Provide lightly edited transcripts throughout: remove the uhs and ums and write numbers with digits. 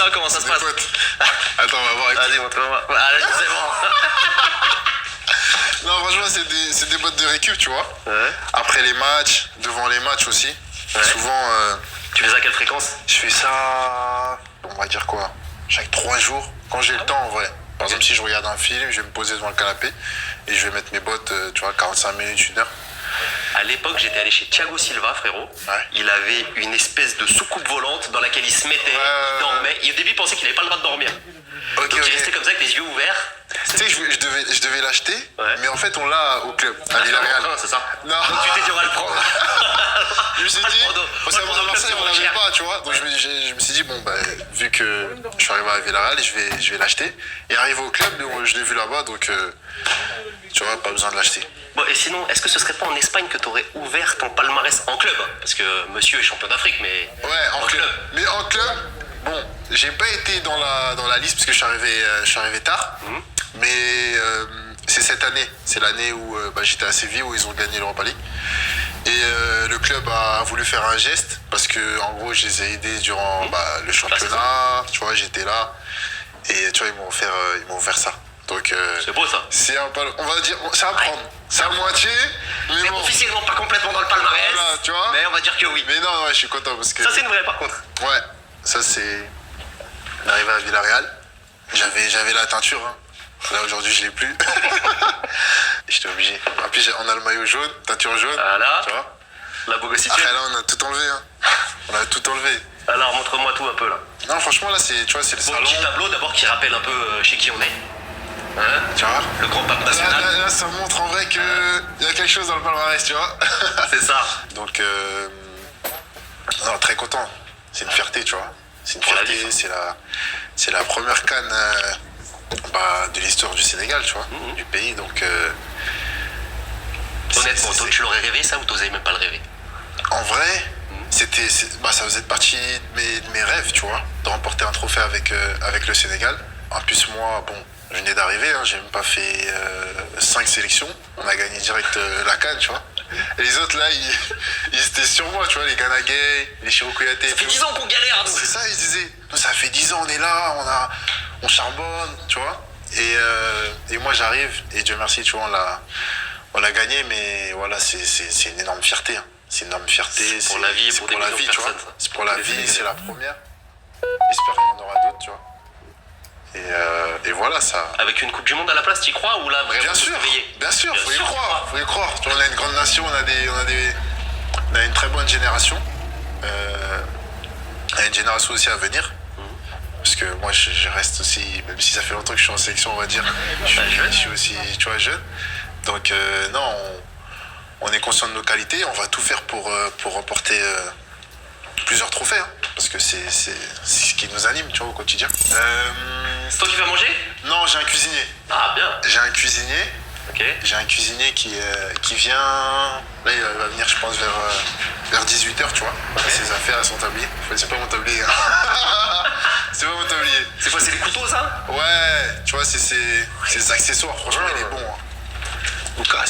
ça, comment ça se passe? Attends, on va voir. Vas-y, montre-moi. Allez, c'est bon. Non, franchement, c'est des bottes de récup, tu vois. Ouais. Après les matchs, devant les matchs aussi. Ouais. Souvent, Tu fais ça à quelle fréquence? je fais ça, on va dire quoi, chaque 3 jours, quand j'ai le temps en vrai. Par exemple, si je regarde un film, je vais me poser devant le canapé et je vais mettre mes bottes, tu vois, 45 minutes, 1 heure. À l'époque, j'étais allé chez Thiago Silva, frérot. Ouais. Il avait une espèce de soucoupe volante dans laquelle il se mettait, il dormait. Et au début, il pensait qu'il n'avait pas le droit de dormir. Ok, Donc ok. il restait comme ça avec les yeux ouverts. Tu sais que je devais l'acheter, Ouais. mais en fait, on l'a au club, à Ah, Villarreal. c'est ça? Non. Donc tu t'es dit, on va le prendre. Je me suis dit, parce qu'à Marseille, on l'avait pas, tu vois. Donc je me suis dit, bon, bah, vu que je suis arrivé à Villarreal, je vais l'acheter. Et arrivé au club, je l'ai vu là-bas, donc tu vois, pas besoin de l'acheter. Bon, et sinon, est-ce que ce serait pas en Espagne que tu aurais ouvert ton palmarès en club? Parce que monsieur est champion d'Afrique, mais. Ouais, en club. Mais en club, bon, j'ai pas été dans la liste parce que je suis arrivé tard. Mais c'est cette année. C'est l'année où j'étais à Séville, où ils ont gagné l'Europa League. Et le club a voulu faire un geste parce que, en gros, je les ai aidés durant le championnat. Tu vois, j'étais là. Et tu vois, ils m'ont offert ça. Donc, C'est beau ça. c'est on va dire, c'est à prendre. C'est à moitié, mais C'est bon. officiellement pas complètement dans le palmarès. Voilà, tu vois. Mais on va dire que oui. Mais non, ouais, je suis content parce que. Ça, c'est une vraie par contre. Ouais, ça c'est. Arrivé à Villarreal, j'avais la teinture. Hein. Là aujourd'hui je l'ai plus. J'étais obligé. En plus on a le maillot jaune, teinture jaune. Voilà. Tu vois. La bogositude. Après là on a tout enlevé. Hein. On a tout enlevé. Alors, montre-moi tout un peu là. Non franchement là c'est, tu vois, c'est le Bon, salon. petit tableau d'abord qui rappelle un peu chez qui on est. Hein, Tu vois. le grand pape Là, national. là, ça montre en vrai qu'il y a quelque chose dans le palmarès, tu vois. C'est ça. Donc non, très content. C'est une fierté, tu vois. C'est une Pour la fierté, vie, c'est la première CAN de l'histoire du Sénégal, tu vois, du pays. Donc Honnêtement, toi, tu l'aurais rêvé ça ou t'osais même pas le rêver? en vrai, ça faisait partie de mes rêves, tu vois, de remporter un trophée avec le Sénégal. En plus, moi, bon, je venais d'arriver, hein, j'ai même pas fait 5 sélections. On a gagné direct la CAN, tu vois. Et les autres, là, ils étaient sur moi, tu vois, les Gana Gueye, les Chirou Kouyaté. Ça fait 10 ans qu'on galère, nous. C'est ça, ils disaient. Nous, ça fait 10 ans, on est là, on charbonne, tu vois. Et moi, j'arrive, et Dieu merci, tu vois, on l'a gagné, mais voilà, c'est une énorme fierté. Hein. C'est une énorme fierté. C'est pour la vie et c'est pour pour des la millions vie, de tu vois. personnes, ça. C'est pour la Les vie, Sénégalais. c'est la première. J'espère qu'il y en aura d'autres, tu vois. Et voilà, ça. Avec une Coupe du Monde à la place, t'y crois ou là vraiment Bien faut se sûr, réveiller? bien sûr, faut y sûr, croire, faut y croire. Tu vois, on a une grande nation, on a une très bonne génération. On a une génération aussi à venir. Parce que moi, je reste aussi, même si ça fait longtemps que je suis en sélection, on va dire, je suis aussi, tu vois, jeune. Donc, non, on est conscient de nos qualités, on va tout faire pour remporter plusieurs trophées. Hein, parce que c'est ce qui nous anime, tu vois, au quotidien. C'est toi qui vas manger? Non, j'ai un cuisinier. Ah, bien. J'ai un cuisinier. Ok. J'ai un cuisinier qui vient. Là, il va venir, je pense, vers 18h, tu vois. Ses affaires, elles sont tablier. Enfin, c'est pas mon tablier. Hein. C'est pas mon tablier. C'est quoi, c'est les couteaux ça? Ouais, tu vois, c'est ses accessoires. Franchement, il est bon. Hein. Lucas.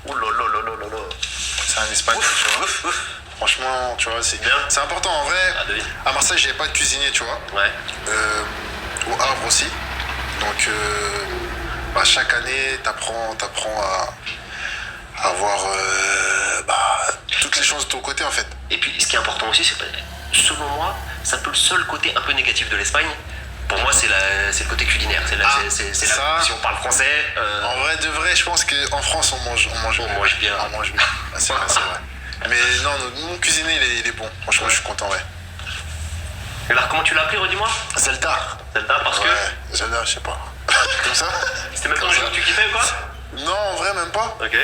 Ouh là là là là là là. C'est un espagnol, tu vois. Ouf, ouf. Franchement, tu vois, c'est Bien. C'est important en vrai. Ah, devine. À Marseille, j'avais pas de cuisinier, tu vois. Ouais. Au Havre aussi. Donc, chaque année, t'apprends à avoir toutes les choses de ton côté, en fait. Et puis, ce qui est important aussi, c'est que, selon moi, c'est un peu le seul côté un peu négatif de l'Espagne. Pour moi, c'est le côté culinaire. ça. Si on parle français, En vrai, de vrai, je pense qu'en France, on mange bien. On mange bien. Ah, c'est vrai, c'est vrai. Mais non, mon cuisinier, il est bon. Franchement, je suis content, ouais. Et alors, comment tu l'as appelé, redis-moi? Zelda. Zelda, parce que Ouais, Zelda, je sais pas. Comme ça. c'était même pas un Comme jeu ça. que tu kiffais ou quoi? Non, en vrai, même pas. Ok.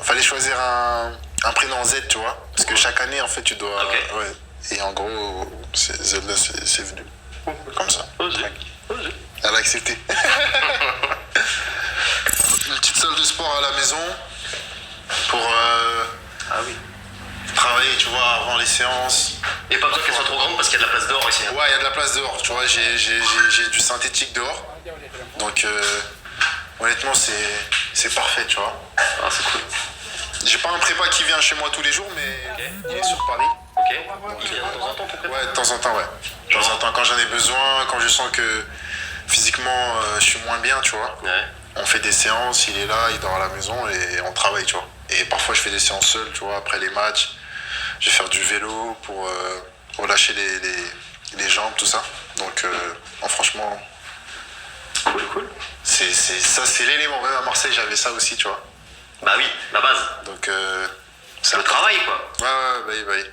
Fallait choisir un prénom en Z, tu vois. Parce que chaque année, en fait, tu dois. Ok. Ouais. Et en gros, Zelda, c'est venu. Comme ça. Osé. Elle a accepté. Une petite salle de sport à la maison pour Ah oui. travailler, tu vois, avant les séances. Et pas besoin qu'elle soit trop grande parce qu'il y a de la place dehors ici. Hein. Ouais, il y a de la place dehors, tu vois, j'ai du synthétique dehors. Donc, honnêtement, c'est parfait, tu vois. Ah, c'est cool. J'ai pas un prépa qui vient chez moi tous les jours, mais il est sur Paris. Ok. Il vient de temps en temps, ton prépa? Ouais, de temps en temps, ouais. De temps en temps, quand j'en ai besoin, quand je sens que physiquement je suis moins bien, tu vois. Ouais. On fait des séances, il est là, il dort à la maison et on travaille, tu vois. Et parfois je fais des séances seul, tu vois, après les matchs. Je vais faire du vélo pour relâcher les jambes, tout ça. Donc, franchement, Cool. ça, c'est l'élément. Même à Marseille, j'avais ça aussi, tu vois. Bah oui, la base. Donc, C'est le travail, quoi. Ouais, bah oui.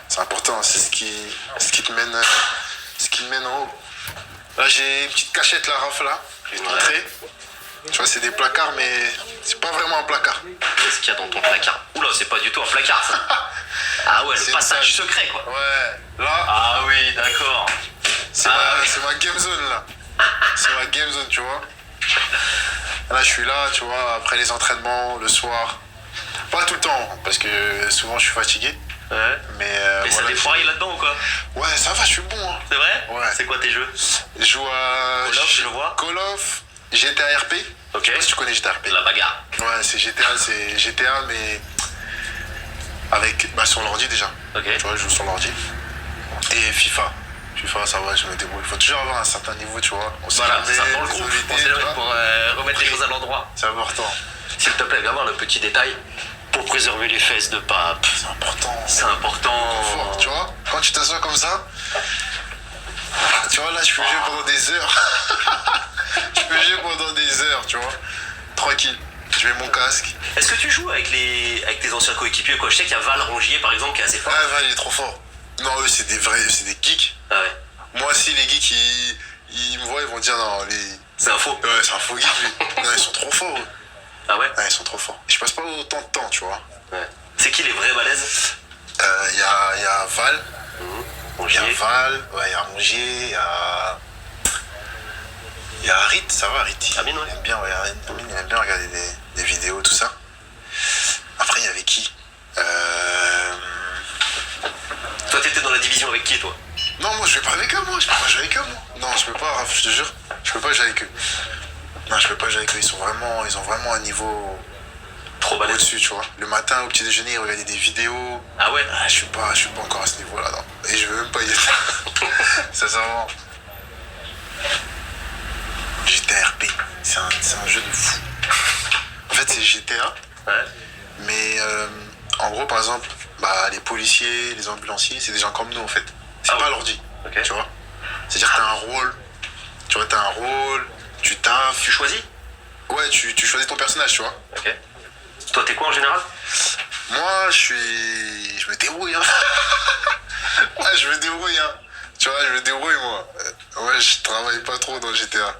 C'est important, c'est ce qui te mène, en haut. Là, j'ai une petite cachette, la Raph, là. Je vais te montrer. Tu vois, c'est des placards, mais c'est pas vraiment un placard. Qu'est-ce qu'il y a dans ton placard? Oula, c'est pas du tout un placard, ça. Ah ouais, C'est le passage une salle. secret, quoi. Ouais, là, Ah oui, d'accord. c'est ma game zone, là. C'est ma game zone, tu vois. Là, je suis là, tu vois, après les entraînements, le soir. Pas tout le temps, parce que souvent, je suis fatigué. Ouais. Mais Et ça voilà, défouraille là-dedans ou quoi? Ouais, ça va, je suis bon. Hein. C'est vrai? Ouais. C'est quoi tes jeux? Je joue à Call of, je le vois. Call of, GTA RP. Ok. Je sais pas si tu connais GTA RP. La bagarre. Ouais, c'est GTA, mais avec sur l'ordi déjà. Ok. Tu vois, je joue sur l'ordi. Et FIFA. FIFA, ça va, je me débrouille. Il faut toujours avoir un certain niveau, tu vois. On sait Voilà, jamais c'est ça, dans le les groupe, habilités, on sait tu jamais vois. pour remettre les choses à l'endroit. C'est important. S'il te plaît, viens voir le petit détail. Pour préserver les fesses de pape. C'est important. C'est important. Fort, tu vois. Quand tu t'assois comme ça, tu vois, là, je peux jouer pendant des heures. Je peux jouer pendant des heures, tu vois. Tranquille. Je mets mon casque. Est-ce que tu joues avec tes anciens coéquipiers, quoi? Je sais qu'il y a Val Rongier, par exemple, qui est assez fort. Ah, il est trop fort. Non, eux, c'est des geeks. Ah ouais. Moi, si les geeks, ils me voient, ils vont dire non, C'est un faux. Ouais, c'est un faux geek, lui. Non, ils sont trop forts, eux. Ah ouais? Ouais, ils sont trop forts. Je passe pas autant de temps, tu vois. Ouais. C'est qui les vrais balèzes? Il y a Val. Il y Rongier. a Val, ouais, il y a Rongier, il y a Harit, ça va, Harit. Amine, ouais. Il aime bien, ouais, Amine, il aime bien regarder des vidéos, tout ça. Après, il y avait qui Toi, t'étais dans la division avec qui, toi? Non, moi, je vais pas avec eux, moi. Je peux pas jouer avec eux, moi. Non, je peux pas, Raph, je te jure. Je peux pas jouer avec eux. Non, je peux pas jouer avec eux. Ils ont vraiment un niveau Trop balèze. au-dessus, tu vois. Le matin, au petit déjeuner, ils regardaient des vidéos. Ah ouais? Ah, je suis pas encore à ce niveau-là, non. Et je veux même pas y être. Sincèrement. GTA RP, c'est un jeu de fou. En fait, c'est GTA, Ouais. mais en gros, par exemple, les policiers, les ambulanciers, c'est des gens comme nous, en fait. C'est Ah pas ouais. l'ordi, Ok. tu vois. C'est-à-dire que t'as un rôle, tu vois, tu taffes. Tu choisis? Ouais, tu choisis ton personnage, tu vois. Ok. Toi, t'es quoi en général? Moi, je me débrouille, hein. Ouais, je me débrouille, hein. Tu vois, je me débrouille, moi. Ouais, je travaille pas trop dans GTA.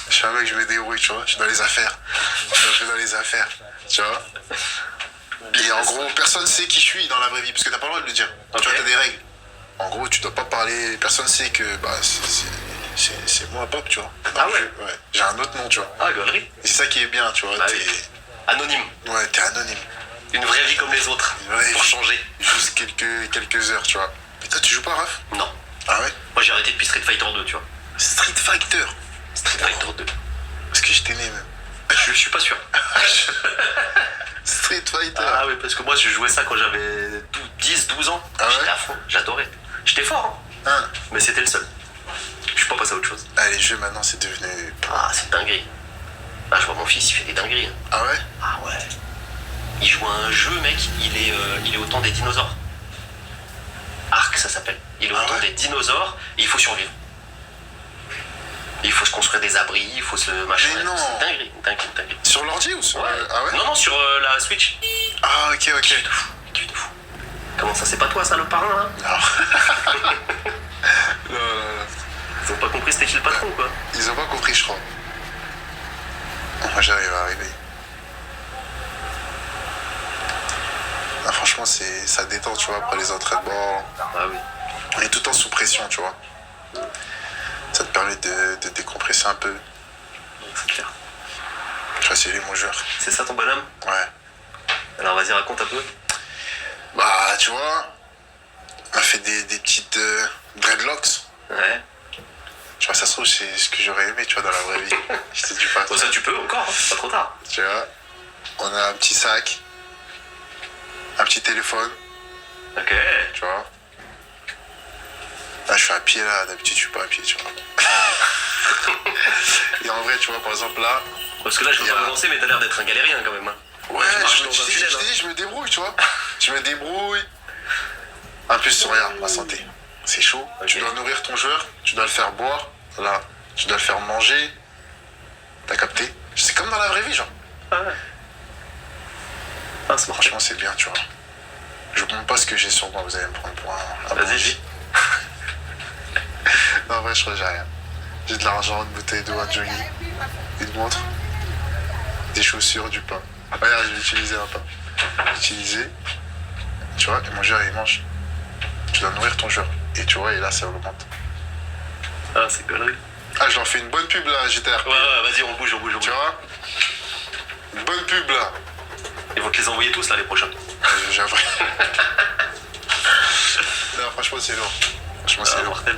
Je suis un mec, je me débrouille, tu vois. Je suis dans les affaires. Je suis dans les affaires, tu vois. Et en gros, personne sait qui je suis dans la vraie vie, parce que t'as pas le droit de le dire. Ok. Tu vois, t'as des règles. En gros, tu dois pas parler, personne sait que c'est moi, Pop, tu vois. Ah Non, ouais. Ouais, j'ai un autre nom, tu vois. Ah, galerie. Et c'est ça qui est bien, tu vois. Bah oui. Anonyme. Ouais, t'es anonyme. Une vraie vie comme les autres. Ouais, Pour changer. Juste quelques heures, tu vois. Mais toi, tu joues pas, Raph? Non. Ah ouais? Moi, j'ai arrêté depuis Street Fighter 2, tu vois. Street Fighter. Street Fighter 2. Est-ce que j'étais né même? Je suis pas sûr. Street Fighter. Ah oui, parce que moi, je jouais ça quand j'avais 10, 12 ans. Ah ouais? J'étais à fond. J'adorais. J'étais fort, hein. Hein? Mais c'était le seul. Je suis pas passé à autre chose. Ah, les jeux maintenant c'est devenu. Ah, c'est dinguerie. Ah, je vois mon fils, il fait des dingueries. Hein. Ah ouais? Ah ouais. Il joue à un jeu, mec, il est au temps des dinosaures. Arc, ça s'appelle. Il est au Ah temps ouais? des dinosaures et il faut survivre. Il faut se construire des abris, il faut se machin. Mais non. C'est dinguerie. Sur l'ordi ou sur. Ouais. Ah ouais? Non, non, sur la Switch. Ah ok, ok. Kiff de fou, kiff de fou. Comment ça, c'est pas toi ça le parrain là? Non. Non. Ils ont pas compris c'était qui le patron quoi. Ils ont pas compris, je crois. Moi j'arrive à arriver. Ah, franchement, ça détend, tu vois, après les entraînements. Ah oui. On est tout le temps sous pression, tu vois. Ça te permet de décompresser un peu. C'est clair. Tu vois, c'est lui mon joueur. C'est ça ton bonhomme? Ouais. Alors vas-y raconte un peu. Bah, tu vois, on a fait des petites dreadlocks. Ouais. Tu vois, ça se trouve, c'est ce que j'aurais aimé, tu vois, dans la vraie vie. Je te dis pas. Bon ça tu peux encore, hein, c'est pas trop tard. Tu vois, on a un petit sac. petit téléphone, Ok. tu vois. Là, je suis à pied, là. D'habitude, je suis pas à pied, tu vois. Et en vrai, tu vois, par exemple, là... Parce que là, je veux Il y a- pas me lancer, mais t'as l'air d'être un galérien quand même. Hein. Ouais, tu marches je dans me, un je tunnel, t'ai hein. dit, je me débrouille, tu vois. Je me débrouille. En plus, regarde, ma santé. C'est chaud. Ok. Tu dois nourrir ton joueur, tu dois le faire boire. Là, tu dois le faire manger. T'as capté? C'est comme dans la vraie vie, genre. Ah ouais. Ah, c'est mortel. Franchement, c'est bien, tu vois. Je vous montre pas ce que j'ai sur moi, vous allez me prendre pour un Vas-y, bon. dis. Non, en vrai, je crois que j'ai rien. J'ai de l'argent, une bouteille d'eau, un jogging, une montre, des chaussures, du pain. Regarde, je vais utiliser un pain. Utiliser, tu vois, et mon joueur, il mange. Tu dois nourrir ton joueur. Et tu vois, et là, ça augmente. Ah, c'est connerie. Ah, je leur fais une bonne pub, là, GTRP. Ouais, vas-y, on bouge. Tu vois? Une bonne pub, là. Il faut te les envoyer tous, là, les prochains. J'avoue. Non, franchement, c'est lourd. Franchement, c'est Ah, lourd. mortel.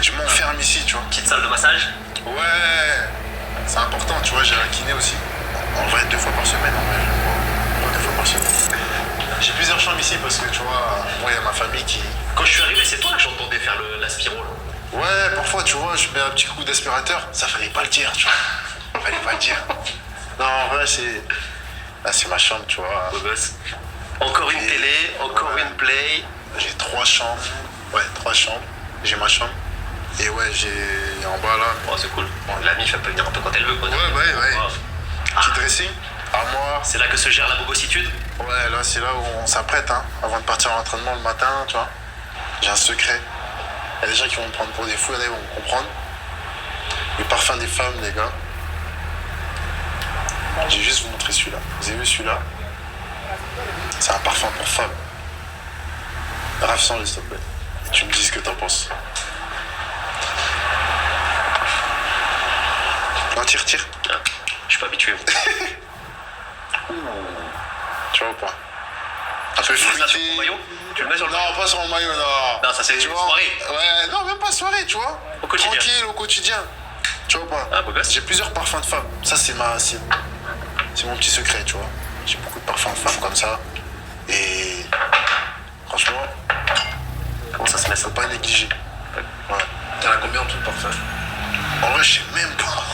Je m'enferme ici, tu vois. Petite salle de massage. Ouais, c'est important, tu vois, j'ai un kiné aussi. En vrai, 2 fois par semaine, en vrai, je vois 2 fois par semaine. J'ai plusieurs chambres ici parce que, tu vois, moi, il y a ma famille qui... Quand je suis arrivé, c'est toi que j'entendais faire l'aspiro, là. Ouais, parfois, tu vois, je mets un petit coup d'aspirateur, ça fallait pas le dire, tu vois. Fallait pas le dire. Non, en vrai, c'est... Là, c'est ma chambre, tu vois. Beau gosse. Encore une Et- télé, encore Ouais. une play. J'ai 3 chambres. Ouais, 3 chambres. J'ai ma chambre. Et ouais, j'ai en bas, là... Oh, c'est cool. La mif, elle peut venir un peu quand elle veut, quoi. Ouais. Oh. Petit dressing, armoire. C'est là que se gère la bogossitude. Ouais, là, c'est là où on s'apprête, hein, avant de partir à l'entraînement le matin, tu vois. J'ai un secret. Il y a des gens qui vont me prendre pour des fous, il y en a qui vont me comprendre. Le parfum des femmes, les gars. J'ai juste vous montrer celui-là. Vous avez vu celui-là? C'est un parfum pour femme. Raf sans s'il te plaît. Et tu me dis ce que t'en penses. Non, tire. Ah, je suis pas habitué. Tu vois ou pas? Un peu Tu mets ça sur fruité. ton maillot. Tu le mets sur le Non, pas sur mon maillot, non. Non, ça, c'est Tu une vois, soirée. Ouais, non, même pas soirée, tu vois. Au quotidien. Tranquille, au quotidien. Tu vois ou pas? Ah, beau gosse. J'ai plusieurs parfums de femmes. Ça, c'est mon petit secret, tu vois. J'ai beaucoup de parfums de femmes comme ça. Et franchement, Comment ça se met ça faut pas négliger. Ouais. T'en as combien en tout de parfum? En vrai, je sais même pas.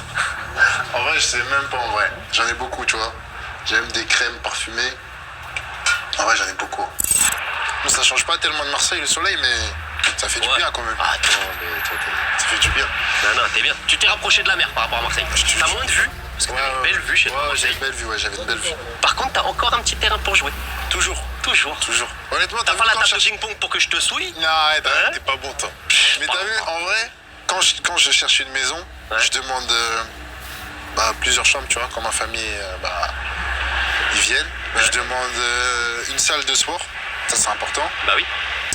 En vrai, je sais même pas, en vrai. J'en ai beaucoup, tu vois. J'ai même des crèmes parfumées. En vrai, j'en ai beaucoup. Bon, ça change pas tellement de Marseille, le soleil, mais ça fait du Ouais. bien quand même. Ah, attends, mais toi, Ça fait du bien. Non, t'es bien. Tu t'es rapproché de la mer par rapport à Marseille. T'as moins de vues. Parce que t'as une belle vue chez toi. à Ouais, Marseille. j'avais une belle vue, ouais, j'avais une belle vue. Par contre, t'as encore un petit terrain pour jouer. Toujours. Toujours. Honnêtement, T'as vu pas la quand table je de cherchais- ping-pong pour que je te souille? Non, arrête, Hein t'es pas bon, toi. Mais t'as vu, en vrai, quand je cherche une maison, Ouais. je demande plusieurs chambres, tu vois, quand ma famille, ils viennent. Ouais. Je demande une salle de sport, ça c'est important. Bah oui.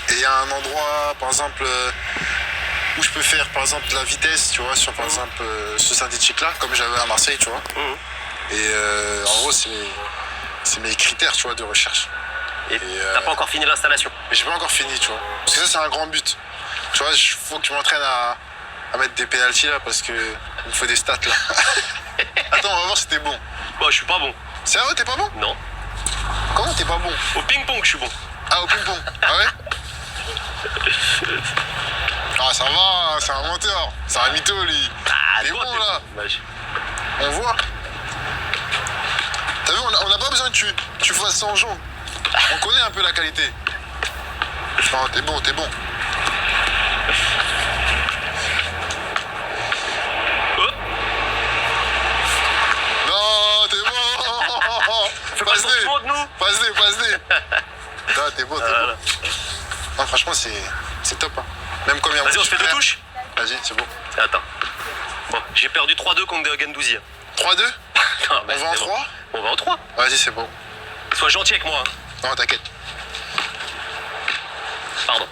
Et il y a un endroit, par exemple, où je peux faire, par exemple, de la vitesse, tu vois, sur, par exemple, ce synthétique-là, comme j'avais à Marseille, tu vois. Mhm. Et en gros, c'est mes critères, tu vois, de recherche. Et t'as pas encore fini l'installation. Mais j'ai pas encore fini, tu vois. Parce que ça, c'est un grand but. Tu vois, il faut que je m'entraîne à mettre des pénaltys là, parce que il me faut des stats là. Attends, on va voir si t'es bon. Bon, je suis pas bon. C'est vrai, t'es pas bon? Non. Comment t'es pas bon? Au ping-pong, je suis bon. Ah, au ping-pong. Ah ouais? Ah, ça va, c'est un menteur. C'est un mytho, lui. Ah, T'es toi, bon, là. Bah, On voit. T'as vu, on n'a pas besoin que tu fasses 100 jambes. On connaît un peu la qualité. Non, t'es bon. Oh, Non, t'es bon. fais pas le sentiment de nous. Passe-les. Non, t'es bon. Voilà. Non, franchement, c'est top. Hein. Même comme il y a Vas-y, mon on se fait petit deux frère. touches. Vas-y, c'est bon. Attends. Bon, j'ai perdu 3-2 contre Gendouzi. 3-2. On On va en 3. On va en 3. Vas-y, c'est bon. Sois gentil avec moi. Hein. Non, t'inquiète. Pardon.